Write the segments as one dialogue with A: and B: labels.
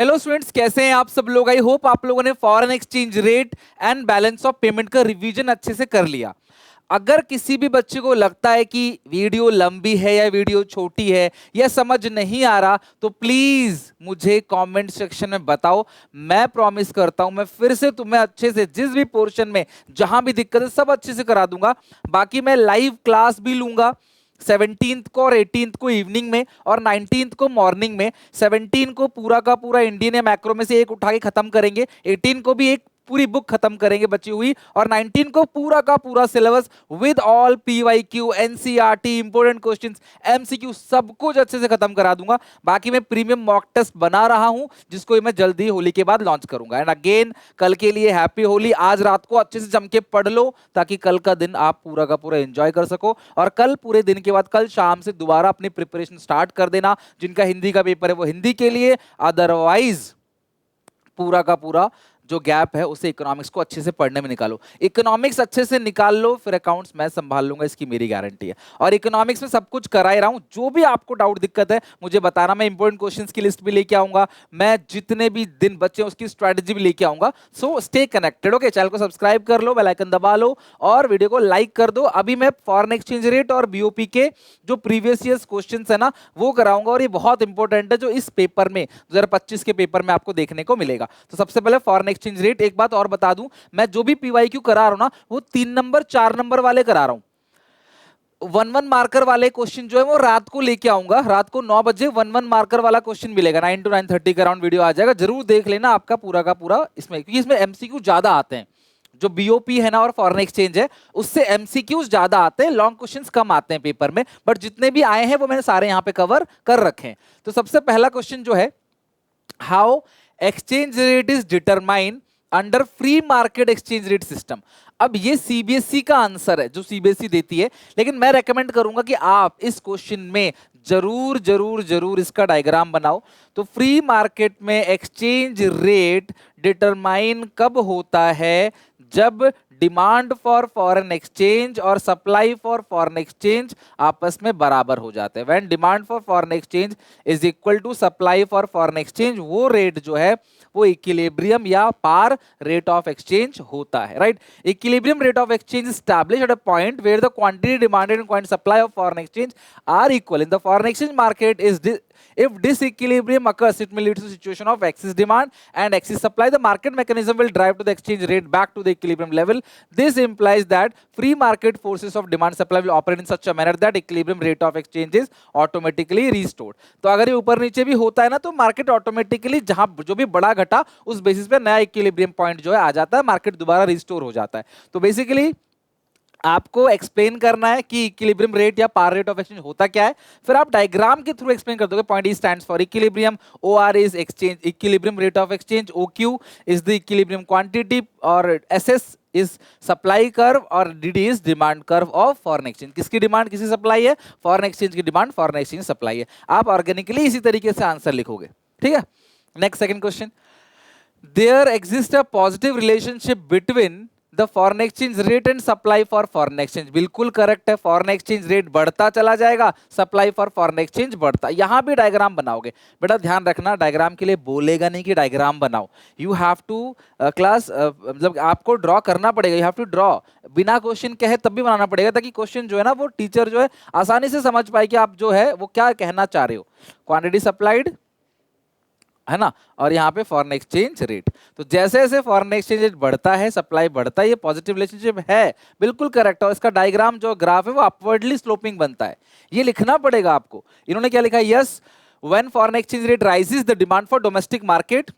A: Hello students, कैसे हैं आप सब लोग। आई होप आप लोगों ने foreign exchange rate and balance of payment का रिवीजन अच्छे से कर लिया। अगर किसी भी बच्चे को लगता है कि वीडियो लंबी है या वीडियो छोटी है या समझ नहीं आ रहा, तो प्लीज मुझे कमेंट सेक्शन में बताओ। मैं प्रॉमिस करता हूं मैं फिर से तुम्हें अच्छे से जिस भी पोर्शन में जहां भी दिक्कत है सब अच्छे से करा दूंगा। बाकी मैं लाइव क्लास भी लूंगा 17th को और 18th को इवनिंग में और 19th को मॉर्निंग में। 17 को पूरा का पूरा इंडियन या मैक्रो में से एक उठा के खत्म करेंगे, 18 को भी एक पूरी बुक खत्म करेंगे बची हुई, और 19 को पूरा का पूरा syllabus with all PYQ, NCERT, important questions, MCQ सब कुछ अच्छे से खत्म करा दूंगा। बाकी मैं प्रीमियम मॉक टेस्ट बना रहा हूं जिसको मैं जल्दी होली के बाद लॉन्च करूंगा। एंड अगेन कल के लिए हैप्पी होली। आज रात को अच्छे से जम के पढ़ लो ताकि कल का दिन आप पूरा का पूरा एंजॉय कर सको, और कल पूरे दिन के बाद कल शाम से दोबारा अपनी प्रिपरेशन स्टार्ट कर देना। जिनका हिंदी का पेपर है वो हिंदी के लिए, अदरवाइज पूरा का पूरा जो गैप है उसे इकोनॉमिक्स को अच्छे से पढ़ने में निकालो। इकोनॉमिक्स अच्छे से निकाल लो, फिर अकाउंट्स मैं संभाल लूंगा, इसकी मेरी गारंटी है। और इकोनॉमिक्स में सब कुछ करा ही रहा हूं। जो भी आपको डाउट दिक्कत है मुझे बताना, मैं इंपॉर्टेंट क्वेश्चंस की लिस्ट भी लेके आऊंगा, मैं जितने भी दिन बचे उसकी स्ट्रेटेजी भी लेके आऊंगा। So stay connected. Okay, channel को सब्सक्राइब कर लो, बेल आइकन दबा लो और वीडियो को लाइक कर दो। अभी मैं फॉरेन एक्सचेंज रेट और बीओपी के जो प्रीवियस ईयर्स क्वेश्चन है ना वो कराऊंगा, और ये बहुत इंपॉर्टेंट है जो इस पेपर में 2025 के पेपर में आपको देखने को मिलेगा। तो सबसे पहले फॉरेन एक्सचेंज रेट। एक बात और बता दूं, मैं जो भी पीवाईक्यू करा रहा हूं ना वो 3 नंबर 4 नंबर वाले करा रहा हूं। 1-1 मार्कर वाले क्वेश्चन जो है वो रात को लेके आऊंगा। रात को 9 बजे 1-1 मार्कर वाला क्वेश्चन मिलेगा, 9 to 9:30 के अराउंड वीडियो आ जाएगा। जरूर देख लेना आपका पूरा का पूरा इसमें, क्योंकि इसमें एमसीक्यू ज्यादा आते हैं। जो बीओपी है ना और फॉरेन एक्सचेंज है उससे एमसीक्यूज ज्यादा आते हैं, लॉन्ग क्वेश्चंस कम आते हैं पेपर में, बट जितने भी आए हैं वो मैंने सारे यहां पे कवर कर रखे हैं। तो सबसे पहला क्वेश्चन जो है, how exchange rate is determine under free market exchange rate system. अब ये सीबीएसई का आंसर है जो सीबीएसई देती है, लेकिन मैं रेकमेंड करूंगा कि आप इस क्वेश्चन में जरूर जरूर जरूर इसका डायग्राम बनाओ। तो फ्री मार्केट में एक्सचेंज रेट डिटरमाइन कब होता है? जब डिमांड फॉर फॉरेन एक्सचेंज और सप्लाई फॉर फॉरेन एक्सचेंज आपस में बराबर हो जाते हैं। When demand for foreign exchange is equal to supply for foreign exchange, वो रेट जो है वो इक्विलिब्रियम या पार रेट ऑफ एक्सचेंज होता है, right. Equilibrium rate of exchange established at a point where the quantity demanded and quantity supply of foreign exchange are equal in the foreign exchange market is if disequilibrium occurs, it may lead to a situation of excess demand and excess supply. The market mechanism will drive to the exchange rate back to the equilibrium level. This implies that free market forces of demand supply will operate in such a manner that equilibrium rate of exchange is automatically restored. तो अगर ये ऊपर नीचे भी होता है ना तो मार्केट ऑटोमेटिकली जहां जो भी बड़ा घटा उस बेसिस पे नया इक्विलिब्रियम पॉइंट जो है आ जाता है, मार्केट दोबारा रिस्टोर हो जाता है। तो बेसिकली आपको एक्सप्लेन करना है कि इक्विलिब्रियम रेट या पार रेट ऑफ एक्सचेंज होता क्या है, फिर आप डायग्राम के थ्रू एक्सप्लेन कर दोगे। Point E stands for equilibrium, O R is exchange equilibrium rate of exchange, O Q is the equilibrium quantity, और S S is supply curve, और D D is demand curve of foreign exchange. किसकी डिमांड किसी सप्लाई है? Foreign exchange की demand foreign exchange supply है। आप ऑर्गेनिकली इसी तरीके से आंसर लिखोगे, ठीक है। Next second question, there exist a positive relationship between the foreign exchange rate and supply for foreign exchange. बिल्कुल करेक्ट है, फॉरेन एक्सचेंज रेट बढ़ता चला जाएगा, सप्लाई फॉर फॉरेन एक्सचेंज बढ़ता। यहां भी डायग्राम बनाओगे, बेटा ध्यान रखना डायग्राम के लिए बोलेगा नहीं कि डायग्राम बनाओ। यू हैव टू क्लास मतलब आपको ड्रॉ करना पड़ेगा, यू हैव टू ड्रॉ। बिना क्वेश्चन कहे तब भी बनाना पड़ेगा ताकि क्वेश्चन जो है ना वो टीचर जो है आसानी से समझ पाए कि आप जो है वो क्या कहना चाह रहे हो। क्वांटिटी सप्लाइड है ना, और यहाँ पे फॉरेन एक्सचेंज रेट। तो जैसे जैसे फॉरेन एक्सचेंज रेट बढ़ता है सप्लाई बढ़ता है, ये पॉजिटिव रिलेशनशिप है, बिल्कुल करेक्ट। और इसका डायग्राम जो ग्राफ है वो अपवर्डली स्लोपिंग बनता है, ये लिखना पड़ेगा आपको। इन्होंने क्या लिखा है? Yes, when foreign exchange rate rises the demand for domestic market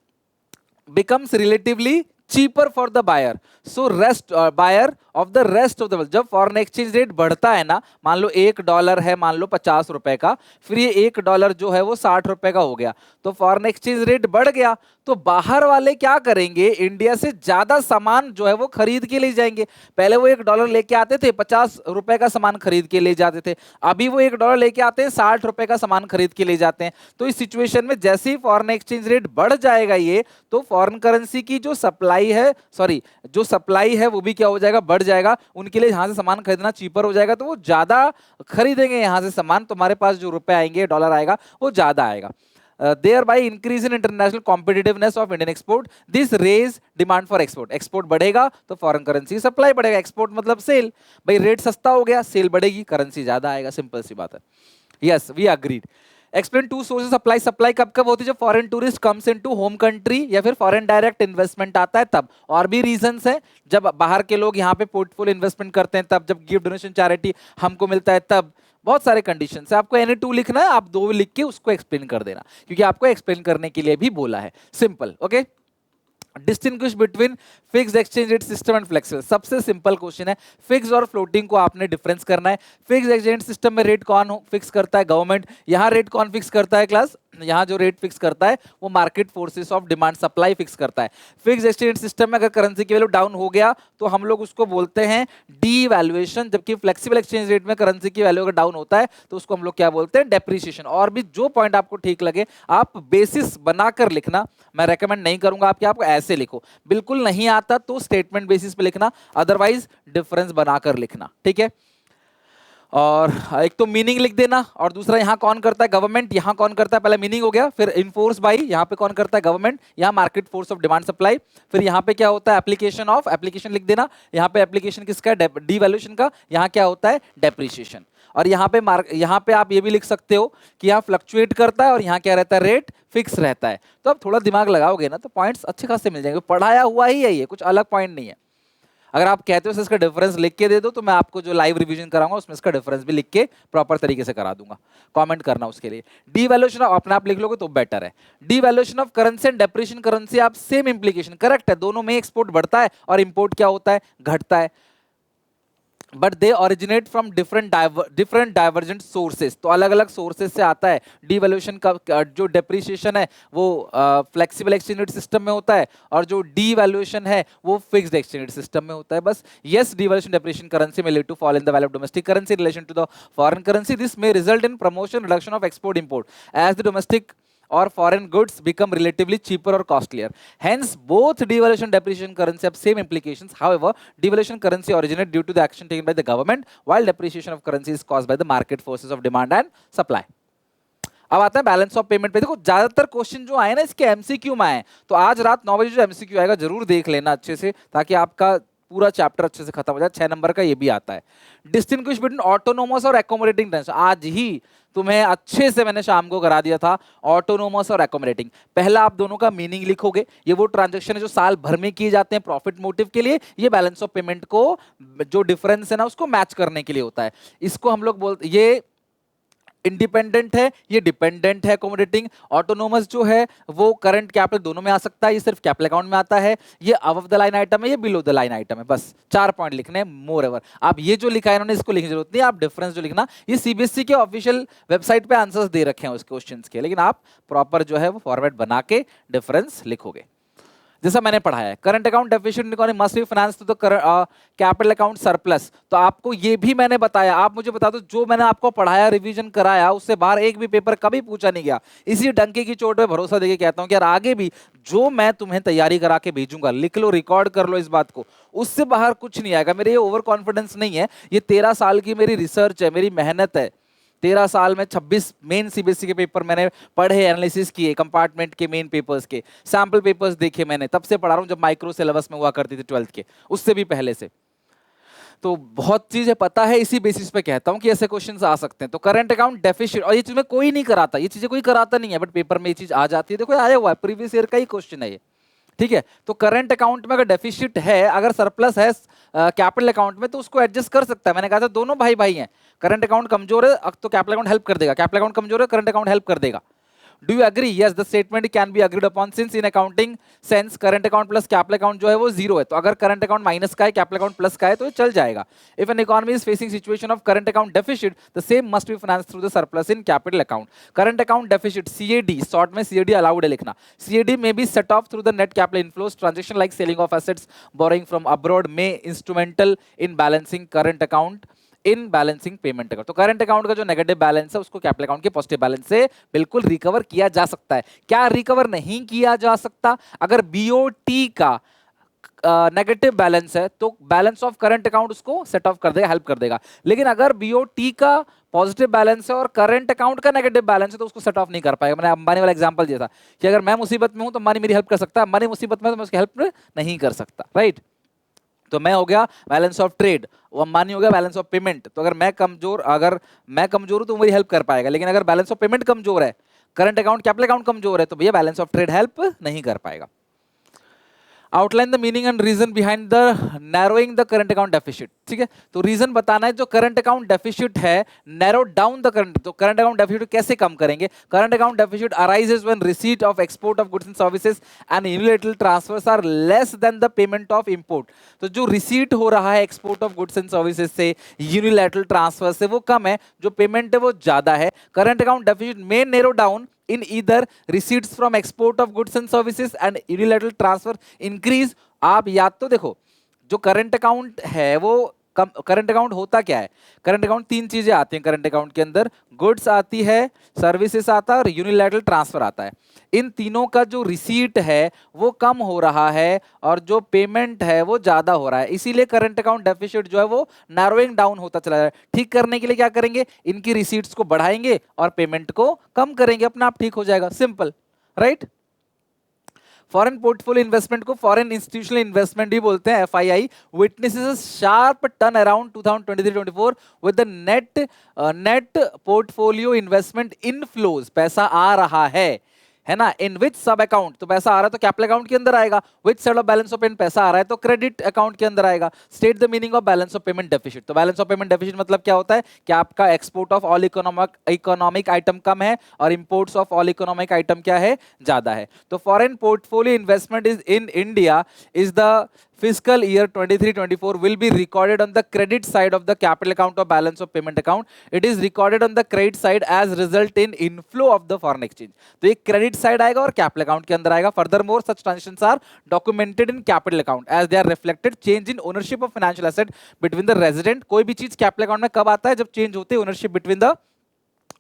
A: becomes relatively cheaper for the buyer, so rest buyer of the rest of the world। जब फॉरेन एक्सचेंज रेट बढ़ता है ना, मान लो $1 है, मान लो 50 रुपए का, फिर ये $1 जो है वो 60 रुपए का हो गया, तो फॉरेन एक्सचेंज रेट बढ़ गया, तो बाहर वाले क्या करेंगे? इंडिया से ज्यादा सामान जो है वो खरीद के ले जाएंगे। पहले वो $1 लेके आते थे, 50 रुपए का सामान खरीद के ले जाते थे, अभी वो $1 लेके आते हैं, 60 रुपए का सामान खरीद के ले जाते हैं। तो इस सिचुएशन में जैसे ही फॉरेन एक्सचेंज रेट बढ़ जाएगा ये, तो फॉरेन करेंसी की जो सप्लाई है, सॉरी जो सप्लाई है वो भी क्या हो जाएगा? बढ़ जाएगा। उनके लिए यहाँ से सामान खरीदना चीपर हो जाएगा, तो वो ज्यादा खरीदेंगे यहाँ से सामान, तुम्हारे पास जो रुपए आएंगे, डॉलर आएगा, वो ज्यादा आएगा। thereby increase in international competitiveness of Indian export. This raise demand for export. Export बढ़ेगा तो foreign currency supply बढ़ेगा. Export मतलब सेल. भाई रेट सस्ता हो गया, सेल बढ़ेगी, करेंसी ज्यादा आएगा. सिंपल सी बात है. Yes, we agreed. Explain two sources supply. Supply कब कब होती है? जब foreign tourist comes into home country या फिर फॉरेन डायरेक्ट इन्वेस्टमेंट आता है तब. और भी रीजंस हैं, जब बाहर के लोग यहाँ पे पोर्टफोलियो इन्वेस्टमेंट करते हैं तब, जब गिफ्ट डोनेशन चैरिटी हमको मिलता है तब. बहुत सारे कंडीशन है. आपको एनी टू लिखना है, आप दो लिख के उसको एक्सप्लेन कर देना, क्योंकि आपको एक्सप्लेन करने के लिए भी बोला है. Simple. Okay. Distinguish between fixed exchange rate system and flexible. सबसे सिंपल क्वेश्चन है. फिक्स और फ्लोटिंग को आपने डिफरेंस करना है. फिक्स एक्सचेंज सिस्टम में रेट कौन फिक्स करता है? गवर्नमेंट. यहाँ रेट कौन फिक्स करता है क्लास? यहाँ जो रेट फिक्स करता है वो market forces of demand supply fix करता है. फिक्स एक्सचेंज सिस्टम में अगर करेंसी की वैल्यू डाउन हो गया तो हम लोग उसको बोलते हैं डीवैल्यूएशन, जबकि फ्लेक्सिबल एक्सचेंज रेट में करेंसी की वैल्यू अगर डाउन होता है तो उसको हम लोग क्या बोलते हैं? डेप्रिसिएशन. और भी जो पॉइंट आपको ठीक लगे आप बेसिस बनाकर लिखना. मैं रेकमेंड नहीं करूंगा आपको ऐसे लिखो. बिल्कुल नहीं आता तो स्टेटमेंट बेसिस पे लिखना, अदरवाइज डिफरेंस बनाकर लिखना. ठीक है. और एक तो मीनिंग लिख देना, और दूसरा यहाँ कौन करता है? गवर्नमेंट. यहाँ कौन करता है? पहले मीनिंग हो गया, फिर इन्फोर्स बाई. यहाँ पे कौन करता है? गवर्नमेंट. यहाँ market force of demand supply. फिर यहाँ पे क्या होता है? Application of. एप्लीकेशन लिख देना. यहाँ पे एप्लीकेशन किसका है? डीवैल्यूएशन का. यहाँ क्या होता है? डेप्रिसिएशन. और यहाँ पे आप ये भी लिख सकते हो कि यहाँ फ्लक्चुएट करता है और यहाँ क्या रहता है? रेट फिक्स रहता है. तो आप थोड़ा दिमाग लगाओगे ना तो पॉइंट्स अच्छे खासे मिल जाएंगे. पढ़ाया हुआ ही है ये, कुछ अलग पॉइंट नहीं है. अगर आप कहते हो इसका डिफरेंस लिख के दे दो तो मैं आपको जो लाइव रिवीजन कराऊंगा उसमें इसका डिफरेंस भी लिख के प्रॉपर तरीके से करा दूंगा. कमेंट करना उसके लिए. डीवैल्यूएशन ऑफ अपने आप लिख लोगे तो बेटर है. Devaluation of currency and depreciation currency, आप सेम इंप्लीकेशन. करेक्ट है, दोनों में एक्सपोर्ट बढ़ता है और इंपोर्ट क्या होता है? घटता है. But they originate from different divergent sources. तो अलग अलग सोर्सेज से आता है. डीवैल्यूएशन का जो डेप्रिसिएशन है वो फ्लेक्सिबल एक्सचेंज रेट सिस्टम में होता है, और जो डीवैल्यूएशन है वो फिक्स्ड एक्सचेंज रेट सिस्टम में होता है. बस. यस, डीवैल्यूएशन डेप्रिसिएशन करेंसी में lead to fall in the value of domestic currency in relation to the foreign currency. This में result in promotion reduction of export import as the domestic or foreign goods become relatively cheaper or costlier. Hence, both devaluation and depreciation currency have same implications. However, devaluation currency originate due to the action taken by the government, while depreciation of currency is caused by the market forces of demand and supply. अब आता है balance of payment पे. देखो ज्यादातर question जो आए ना इसके एमसीक्यू में आए, तो आज रात 9 बजे जो एमसीक्यू आएगा जरूर देख लेना अच्छे से, ताकि आपका पूरा चैप्टर अच्छे से खत्म हो जाए. 6 नंबर का ये भी आता है. डिस्टिंग्विश बिटवीन ऑटोनोमस और एकोमोडेटिंग टेंस. आज ही तुम्हें अच्छे से मैंने शाम को करा दिया था ऑटोनोमस और एकोमोडेटिंग. पहला आप दोनों का मीनिंग लिखोगे. ये वो ट्रांजैक्शन है जो साल भर में किए जाते हैं प्रॉफिट मोटिव के लिए. ये बैलेंस ऑफ पेमेंट को जो डिफरेंस है ना उसको मैच करने के लिए होता है. इसको हम लोग बोलते, ये इंडिपेंडेंट है, ये डिपेंडेंट है. अकोमोडेटिंग. ऑटोनोमस जो है वो करंट कैपिटल दोनों में आ सकता है, ये सिर्फ कैपिटल अकाउंट में आता है. ये अबव द लाइन आइटम है, ये बिलो द लाइन आइटम है. बस 4 पॉइंट लिखने हैं, मोर एवर. आप ये जो लिखा है इन्होंने इसको लिखने की जरूरत नहीं. आप डिफरेंस जो लिखना, ये सीबीएसई के ऑफिशियल वेबसाइट पे आंसर्स दे रखे हैं उस क्वेश्चंस के, लेकिन आप प्रॉपर जो है वो फॉर्मेट बना के डिफरेंस लिखोगे जैसा मैंने पढ़ाया है. Current account deficient economy must be finance to the capital account surplus. तो आपको ये भी मैंने बताया. आप मुझे बता दो, जो मैंने आपको पढ़ाया रिवीजन कराया उससे बाहर एक भी पेपर कभी पूछा नहीं गया. इसी डंके की चोट पे भरोसा देके कहता हूं कि यार आगे भी जो मैं तुम्हें तैयारी करा के भेजूंगा, लिख लो, रिकॉर्ड कर लो इस बात को, उससे बाहर कुछ नहीं आएगा. मेरे ये ओवर कॉन्फिडेंस नहीं है, ये 13 साल की मेरी रिसर्च है, मेरी मेहनत है. 13 साल में 26 मेन सीबीएसई के पेपर मैंने पढ़े, एनालिसिस किए, कंपार्टमेंट के मेन पेपर्स के सैंपल पेपर्स देखे मैंने. तब से पढ़ा रहा हूँ जब माइक्रो सिलेबस में हुआ करती थी 12th के, उससे भी पहले से. तो बहुत चीजें पता है, इसी बेसिस पे कहता हूँ कि ऐसे क्वेश्चंस आ सकते हैं. तो करंट अकाउंट डेफिशिएंट, और ये चीज में कोई नहीं कराता, ये चीजें कोई कराता नहीं है, बट पेपर में ये चीज आ जाती है. देखो आया हुआ है, प्रीवियस ईयर का ही क्वेश्चन है ये. ठीक है. तो करंट अकाउंट में अगर डेफिसिट है, अगर सरप्लस है कैपिटल अकाउंट में, तो उसको एडजस्ट कर सकता है. मैंने कहा था दोनों भाई भाई हैं. करंट अकाउंट कमजोर है तो कैपिटल अकाउंट हेल्प कर देगा, कैपिटल अकाउंट कमजोर है करंट अकाउंट हेल्प कर देगा. Do you agree? Yes, the statement can be agreed upon since in accounting sense current account plus capital account जो है वो जीरो है. तो अगर करंट अकाउंट माइनस का है, कैपिटल अकाउंट प्लस का है, तो ये चल जाएगा. If an economy is facing situation of current account deficit, the same must be financed through the surplus in capital account. Current account deficit CAD, short में CAD allowed है लिखना. CAD में be set off through the net capital inflows. Transaction like selling of assets, borrowing from abroad में instrumental in balancing current account in balancing payment account. तो current account का जो negative balance है उसको capital account के positive balance से बिल्कुल recover किया जा सकता है. क्या रिकवर नहीं किया जा सकता? अगर BOT का नेगेटिव बैलेंस है तो बैलेंस ऑफ करंट अकाउंट उसको सेट ऑफ कर देगा, हेल्प कर देगा। लेकिन अगर बीओटी का पॉजिटिव बैलेंस है और करंट अकाउंट का नेगेटिव बैलेंस है तो उसको सेट ऑफ नहीं कर पाएगा। मैंने अंबानी वाला एग्जांपल दिया था कि अगर मैं मुसीबत में हूं तो अंबानी मेरी हेल्प कर सकता है, अंबानी मुसीबत में तो मैं उसकी हेल्प नहीं कर सकता, राइट। तो मैं हो गया बैलेंस ऑफ ट्रेड, वो अंबानी हो गया बैलेंस ऑफ पेमेंट। तो अगर मैं कमजोर हूं तो मेरी हेल्प कर पाएगा, लेकिन अगर बैलेंस ऑफ पेमेंट कमजोर है, करंट अकाउंट कैपिटल अकाउंट कमजोर है, तो भैया बैलेंस ऑफ ट्रेड हेल्प नहीं कर पाएगा। Outline the meaning and reason behind the narrowing the current account deficit. ठीक है, तो रीजन बताना है जो करंट अकाउंट डेफिसिट है, नैरो डाउन द करंट। तो करंट अकाउंट डेफिसिट कैसे कम करेंगे? Current account deficit arises when receipt of export of goods and services and unilateral transfers are less than the payment of import. तो जो receipt हो रहा है export of goods and services से, unilateral transfer से, वो कम है, जो पेमेंट है वो ज्यादा है। करंट अकाउंट डेफिसिट में narrow down in either receipts from export of goods and services and unilateral transfer increase। आप याद तो देखो, जो करंट अकाउंट है वो करंट अकाउंट होता क्या है? करंट अकाउंट तीन चीजें आती हैं करंट अकाउंट के अंदर, गुड्स आती है, सर्विसेज आता है और यूनिलैटरल ट्रांसफर आता है। इन तीनों का जो रिसीट है वो कम हो रहा है और जो पेमेंट है वो ज्यादा हो रहा है, इसीलिए करंट अकाउंट डेफिसिट जो है वो नैरोइंग डाउन होता चला जा रहा है। ठीक करने के लिए क्या करेंगे? इनकी रिसीट्स को बढ़ाएंगे और पेमेंट को कम करेंगे, अपना आप ठीक हो जाएगा, simple, right. Foreign portfolio investment को फॉरेन इंस्टीट्यूशनल इन्वेस्टमेंट भी बोलते हैं, FII, witnesses a sharp turnaround 2023-24 with the net portfolio investment inflows. पैसा आ रहा है ना, इन विच सब अकाउंट, तो पैसा आ रहा है तो कैपिटल अकाउंट के अंदर आएगा, which side of balance of payment पैसा आ रहा है तो क्रेडिट अकाउंट के अंदर आएगा। State the meaning of balance of payment deficit. तो बैलेंस ऑफ पेमेंट डेफिसिट मतलब क्या होता है कि आपका export of all economic item कम है और imports of all economic item क्या है? ज्यादा है। तो foreign portfolio investment is in India is the fiscal year 23-24 will be recorded on the credit side of the capital account or balance of payment account. It is recorded on the credit side as result in inflow of the foreign exchange. तो ये credit side आएगा और capital account के अंदर आएगा। Furthermore, such transactions are documented in capital account as they are reflected change in ownership of financial asset between the resident। कोई भी चीज capital account में कब आता है? जब change होती है ownership between the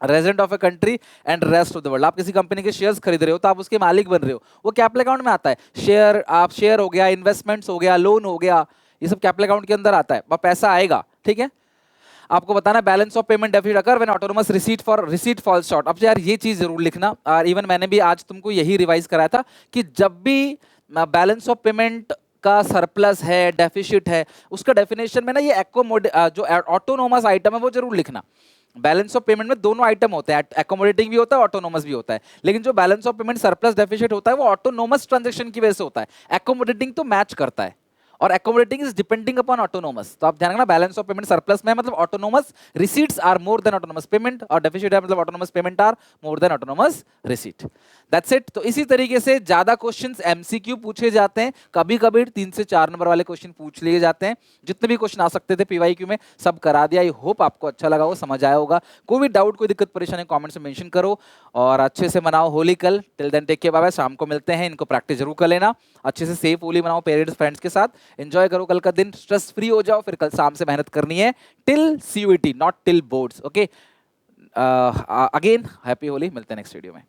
A: resident of a country and rest of the world. आप किसी कंपनी के शेयर्स खरीद रहे हो तो आप उसके मालिक बन रहे हो, वो कैपिटल अकाउंट में आता है। शेयर हो गया, इन्वेस्टमेंट्स हो गया, लोन हो गया, ये सब कैपिटल अकाउंट के अंदर आता है, वह पैसा आएगा, ठीक है। आपको बताना balance of payment deficit occur when autonomous receipt falls short. अब यार ये चीज जरूर लिखना, और इवन मैंने भी आज तुमको यही रिवाइज कराया था कि जब भी बैलेंस ऑफ पेमेंट का सरप्लस है, डेफिसिट है, उसका डेफिनेशन में ना ये जो ऑटोनोमस आइटम है वो जरूर लिखना। बैलेंस ऑफ पेमेंट में दोनों आइटम होते हैं, एकोमोडेटिंग भी होता है, ऑटोनोमस भी होता है। लेकिन जो balance of payment surplus deficit होता है वो ऑटोनोमस ट्रांजैक्शन की वजह से होता है, एकोमोडेटिंग तो मैच करता है और accommodating is depending upon autonomous. तो आप ध्यान रखना, बैलेंस ऑफ पेमेंट सरप्लस में मतलब autonomous receipts are more than autonomous payment, और डेफिसिट है मतलब autonomous payment are more than autonomous receipt. That's it. तो इसी तरीके से ज्यादा क्वेश्चंस एमसीक्यू पूछे जाते हैं, कभी कभी 3 से 4 नंबर वाले क्वेश्चन पूछ लिए जाते हैं। जितने भी क्वेश्चन आ सकते थे पीवाईक्यू में सब करा दिया। आई होप आपको अच्छा लगा हो, समझ आया होगा। कोई भी डाउट, कोई दिक्कत परेशानी कमेंट्स में मेंशन करो, और अच्छे से मनाओ होली कल। Till then take care, bye bye. शाम को मिलते हैं, इनको प्रैक्टिस जरूर कर लेना, अच्छे से सेफ होली मनाओ पेरेंट्स फ्रेंड्स के साथ, एंजॉय करो कल का दिन, स्ट्रेस फ्री हो जाओ। फिर कल शाम से मेहनत करनी है till CUET, not till boards. Okay, again happy Holi, मिलते हैं नेक्स्ट वीडियो में।